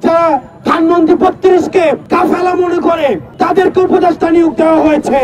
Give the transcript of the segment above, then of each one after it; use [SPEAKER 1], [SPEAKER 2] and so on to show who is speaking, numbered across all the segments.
[SPEAKER 1] যারা ধানমন্ত্রী ৩২কে কাফেলা মনে করে তাদেরকে উপদেষ্টা নিয়োগ দেওয়া হয়েছে।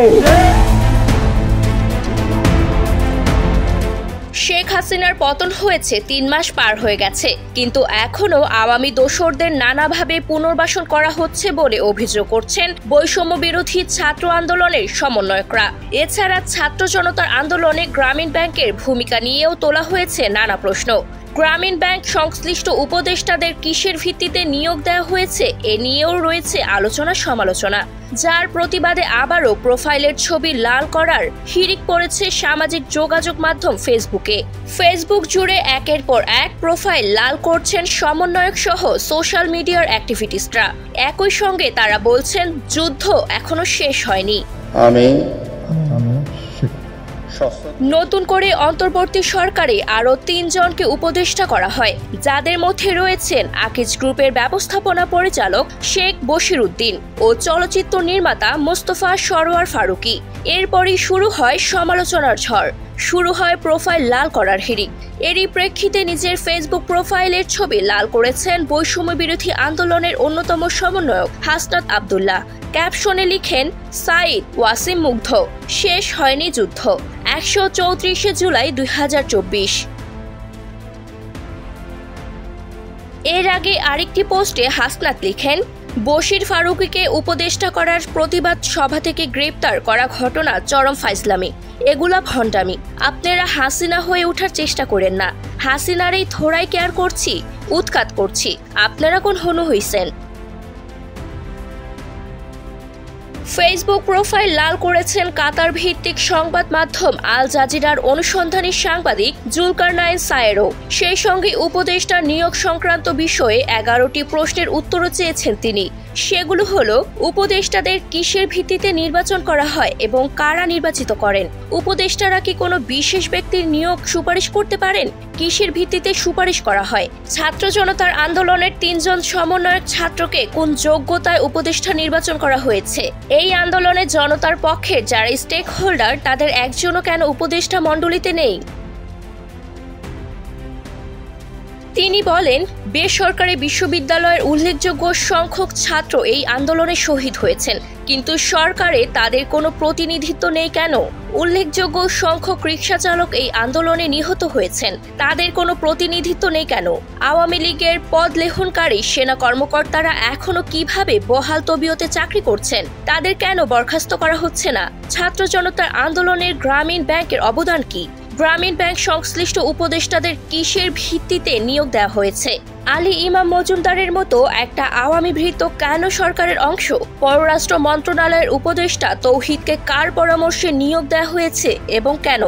[SPEAKER 2] শেখ হাসিনার পতন হয়েছে ৩ মাস পার হয়ে গেছে, কিন্তু এখনো আওয়ামী দোসরদের নানাভাবে পুনর্বাসন করা হচ্ছে বলে অভিযোগ করছেন বৈষম্য বিরোধী ছাত্র আন্দোলনের সমন্বয়করা। এছাড়া ছাত্র জনতার আন্দোলনে গ্রামীণ ব্যাংকের ভূমিকা নিয়েও তোলা হয়েছে নানা প্রশ্ন। গ্রামীণ ব্যাংক সংশ্লিষ্ট উপদেষ্টাদের কিসের ভিত্তিতে নিয়োগ দেওয়া হয়েছে এ নিয়েও রয়েছে আলোচনা সমালোচনা, যার প্রতিবাদে আবারও প্রোফাইলের ছবি লাল করার হিড়িক পড়েছে সামাজিক যোগাযোগ মাধ্যম ফেসবুকে। ফেসবুক জুড়ে একের পর এক প্রোফাইল লাল করছেন সমন্বয়ক সহ সোশ্যাল মিডিয়ার অ্যাক্টিভিস্টরা। একই সঙ্গে তারা বলছেন যুদ্ধ এখনো শেষ হয়নি। নতুন করে অন্তর্বর্তী সরকারে আরও ৩ জনকে উপদেষ্টা করা হয়, যাদের মধ্যে রয়েছেন আকিজ গ্রুপের ব্যবস্থাপনা পরিচালক শেখ বশির উদ্দিন ও চলচ্চিত্র নির্মাতা মোস্তফা সরোয়ার ফারুকী। এরপরই শুরু হয় সমালোচনার ঝড়, শুরু হয় প্রোফাইল লাল করার হিড়িক। এরই প্রেক্ষিতে নিজের ফেসবুক প্রোফাইলের ছবি লাল করেছেন বৈষম্য বিরোধী আন্দোলনের অন্যতম সমন্বয়ক হাসনাত আব্দুল্লাহ। ক্যাপশনে লিখেন, সাইদ ওয়াসিম মুগ্ধ, শেষ হয়নি যুদ্ধ, ১৩৪ জুলাই ২০২৪। এর আগে আরেকটি পোস্টে হাসনাত লিখেন, বশির ফারুকীকে উপদেষ্টা করার প্রতিবাদ সভা থেকে গ্রেপ্তার করা ঘটনা চরম ফাইজলামি, এগুলা ভণ্ডামি। আপনারা হাসিনা হয়ে ওঠার চেষ্টা করেন না। হাসিনার এই থোড়াই কেয়ার করছি, উৎখাত করছি, আপনারা কোন হনু হইছেন? ফেসবুক প্রোফাইল লাল করেছেন কাতার ভিত্তিক সংবাদ মাধ্যম আল জাজিরার অনুসন্ধানী সাংবাদিক জুলকারনাইন সায়েরও। সেই সঙ্গে উপদেষ্টা নিয়োগ সংক্রান্ত বিষয়ে ১১টি প্রশ্নের উত্তরও চেয়েছেন তিনি। সেগুলো হলো, উপদেষ্টাদের কিসের ভিত্তিতে নির্বাচন করা হয় এবং কারা নির্বাচিত করেন? উপদেষ্টারা কি কোনো বিশেষ ব্যক্তির নিয়োগ সুপারিশ করতে পারেন? কিসের ভিত্তিতে সুপারিশ করা হয়? ছাত্র জনতার আন্দোলনের ৩ জন সমন্বয়ক ছাত্রকে কোন যোগ্যতায় উপদেষ্টা নির্বাচন করা হয়েছে? এই আন্দোলনে জনতার পক্ষে যারা স্টেক হোল্ডার তাদের একজনও কেন উপদেষ্টা মণ্ডলীতে নেই? তিনি বলেন, বেসরকারি বিশ্ববিদ্যালয়ের উল্লেখযোগ্য সংখ্যক ছাত্র এই আন্দোলনে শহীদ হয়েছেন, কিন্তু সরকারে তাদের কোনো প্রতিনিধিত্ব নেই কেন? উল্লেখযোগ্য সংখ্যক রিকশা চালক এই আন্দোলনে নিহত হয়েছেন, তাদের কোনো প্রতিনিধিত্ব নেই কেন? আওয়ামী লীগের পদ লেহনকারী সেনা কর্মকর্তারা এখনো কিভাবে বহাল তবিয়তে চাকরি করছেন, তাদের কেন বরখাস্ত করা হচ্ছে না? ছাত্র জনতার আন্দোলনের গ্রামীণ ব্যাংকের অবদান কি? গ্রামীণ ব্যাংক সংশ্লিষ্ট উপদেষ্টাদের কিসের ভিত্তিতে নিয়োগ দেওয়া হয়েছে? আলী ইমাম মজুমদারের মতো একটা আওয়ামী ভৃত্য কেন সরকারের অংশ? পররাষ্ট্র মন্ত্রণালয়ের উপদেষ্টা তৌহিদকে কার পরামর্শে নিয়োগ দেওয়া হয়েছে এবং কেন?